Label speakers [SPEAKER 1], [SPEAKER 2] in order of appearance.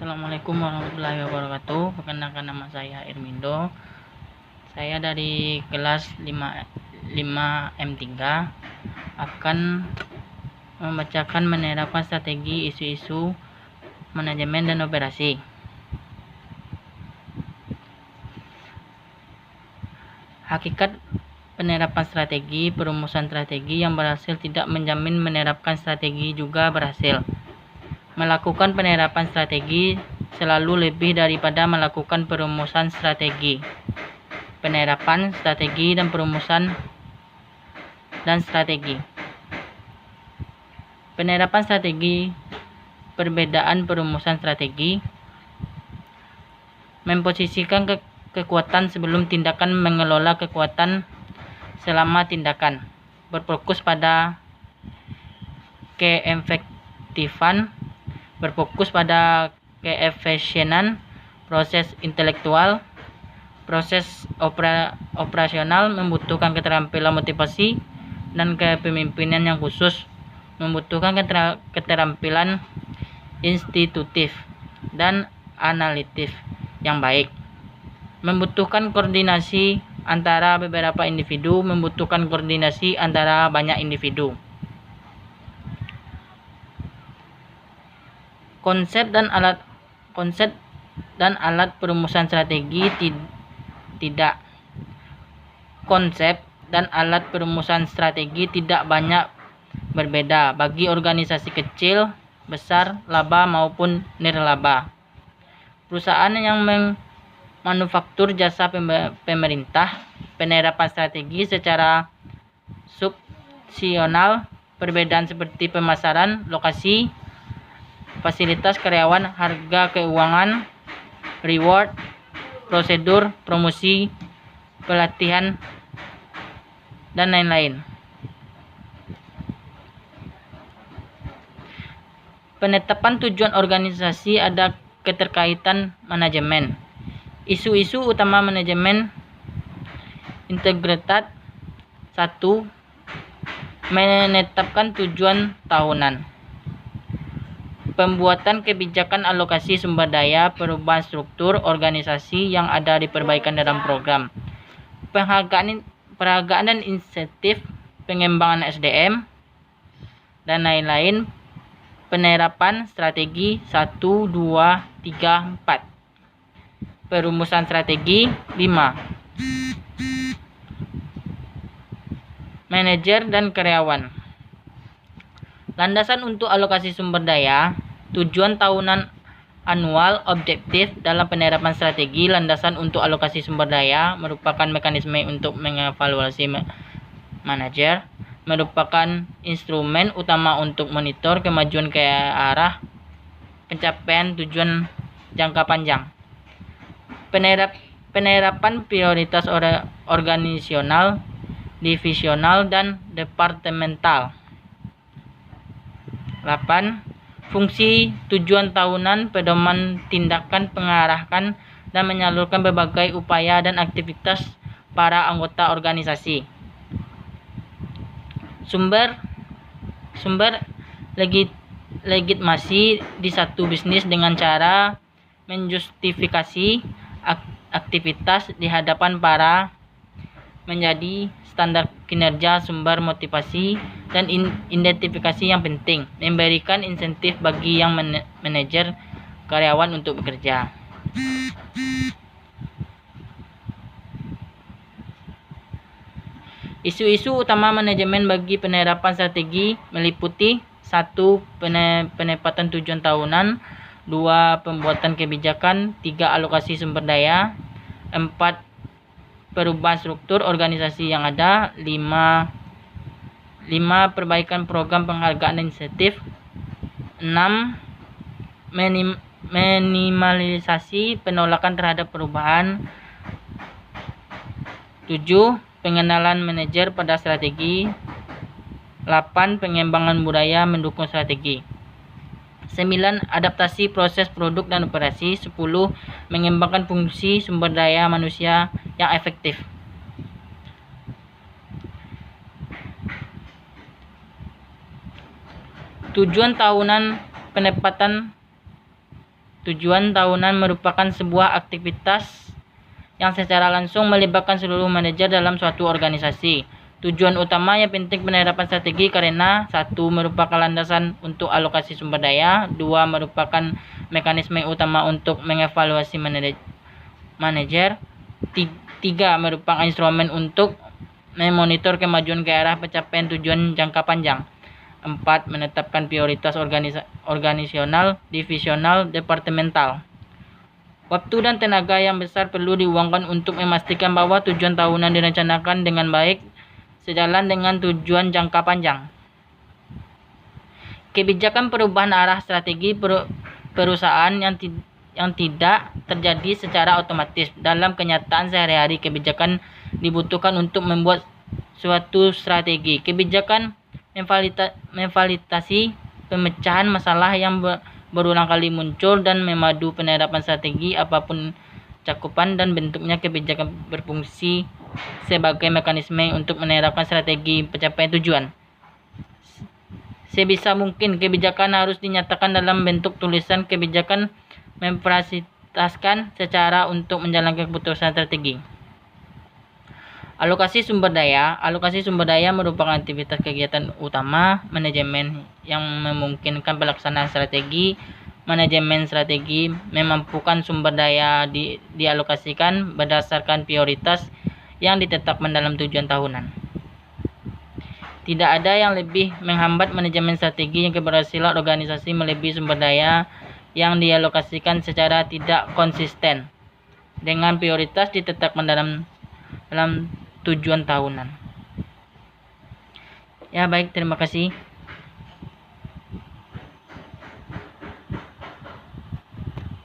[SPEAKER 1] Assalamualaikum warahmatullahi wabarakatuh. Perkenalkan, nama saya Irmindo. Saya dari kelas 5M3 akan membacakan menerapkan strategi isu-isu manajemen dan operasi. Hakikat penerapan strategi. Perumusan strategi yang berhasil tidak menjamin menerapkan strategi juga berhasil. Melakukan penerapan strategi selalu lebih daripada melakukan perumusan strategi. Penerapan strategi dan perumusan dan strategi. Penerapan strategi. Perbedaan perumusan strategi. Memposisikan kekuatan sebelum tindakan, mengelola kekuatan selama tindakan. Berfokus pada keefektifan, berfokus pada keefisienan, proses intelektual, proses operasional, membutuhkan keterampilan motivasi dan kepemimpinan yang khusus, membutuhkan keterampilan institutif dan analitis yang baik, membutuhkan koordinasi antara beberapa individu, membutuhkan koordinasi antara banyak individu. Konsep dan alat perumusan strategi tidak. Konsep dan alat perumusan strategi tidak banyak berbeda bagi organisasi kecil, besar, laba maupun nirlaba. Perusahaan yang memanufaktur jasa pemerintah, penerapan strategi secara subsional, perbedaan seperti pemasaran, lokasi, fasilitas karyawan, harga keuangan, reward, prosedur, promosi, pelatihan, dan lain-lain. Penetapan tujuan organisasi. Ada keterkaitan manajemen. Isu-isu utama manajemen integritas. 1. Menetapkan tujuan tahunan. Pembuatan kebijakan alokasi sumber daya, perubahan struktur organisasi yang ada, diperbaikan dalam program. Penghargaan dan insentif, pengembangan SDM, dan lain-lain. Penerapan strategi 1, 2, 3, 4. Perumusan strategi 5. Manajer dan karyawan. Landasan untuk alokasi sumber daya. Tujuan tahunan anual objektif dalam penerapan strategi. Landasan untuk alokasi sumber daya merupakan mekanisme untuk mengevaluasi manajer, merupakan instrumen utama untuk monitor kemajuan ke arah pencapaian tujuan jangka panjang. Penerapan prioritas organisasional, divisional, dan departemental. 8. Fungsi tujuan tahunan, pedoman tindakan, pengarahkan dan menyalurkan berbagai upaya dan aktivitas para anggota organisasi. Sumber legitimasi di satu bisnis dengan cara menjustifikasi aktivitas di hadapan para menjadi standar kinerja, sumber motivasi, dan identifikasi yang penting, memberikan insentif bagi yang manajer karyawan untuk bekerja. Isu-isu utama manajemen bagi penerapan strategi meliputi 1. Penetapan tujuan tahunan, 2. Pembuatan kebijakan, 3. Alokasi sumber daya, 4. Perubahan struktur organisasi yang ada, 5. Perbaikan program penghargaan dan insentif, 6. Minimalisasi penolakan terhadap perubahan, 7. Pengenalan manajer pada strategi, 8. Pengembangan budaya mendukung strategi, 9. Adaptasi proses produk dan operasi, 10. Mengembangkan fungsi sumber daya manusia yang efektif. Tujuan tahunan penempatan Tujuan tahunan merupakan sebuah aktivitas yang secara langsung melibatkan seluruh manajer dalam suatu organisasi. Tujuan utama yang penting penerapan strategi karena 1. Merupakan landasan untuk alokasi sumber daya. 2. Merupakan mekanisme utama untuk mengevaluasi manajer. 3. Merupakan instrumen untuk memonitor kemajuan ke arah pencapaian tujuan jangka panjang. 4. Menetapkan prioritas organisasional, divisional, departemental. Waktu dan tenaga yang besar perlu diuangkan untuk memastikan bahwa tujuan tahunan direncanakan dengan baik sejalan dengan tujuan jangka panjang. Kebijakan perubahan arah strategi perusahaan yang tidak terjadi secara otomatis. Dalam kenyataan sehari-hari, kebijakan dibutuhkan untuk membuat suatu strategi. Kebijakan memfasilitasi pemecahan masalah yang berulang kali muncul dan memadu penerapan strategi apapun cakupan dan bentuknya. Kebijakan berfungsi sebagai mekanisme untuk menerapkan strategi pencapaian tujuan. Sebisa mungkin kebijakan harus dinyatakan dalam bentuk tulisan. Kebijakan memfasilitasikan secara untuk menjalankan keputusan strategi. Alokasi sumber daya. Alokasi sumber daya merupakan aktivitas kegiatan utama manajemen yang memungkinkan pelaksanaan strategi. Manajemen strategi memampukan sumber daya dialokasikan berdasarkan prioritas yang ditetapkan dalam tujuan tahunan. Tidak ada yang lebih menghambat manajemen strategi yang keberhasilan organisasi melebihi sumber daya yang dialokasikan secara tidak konsisten dengan prioritas ditetapkan dalam tujuan tahunan. Ya baik, terima kasih.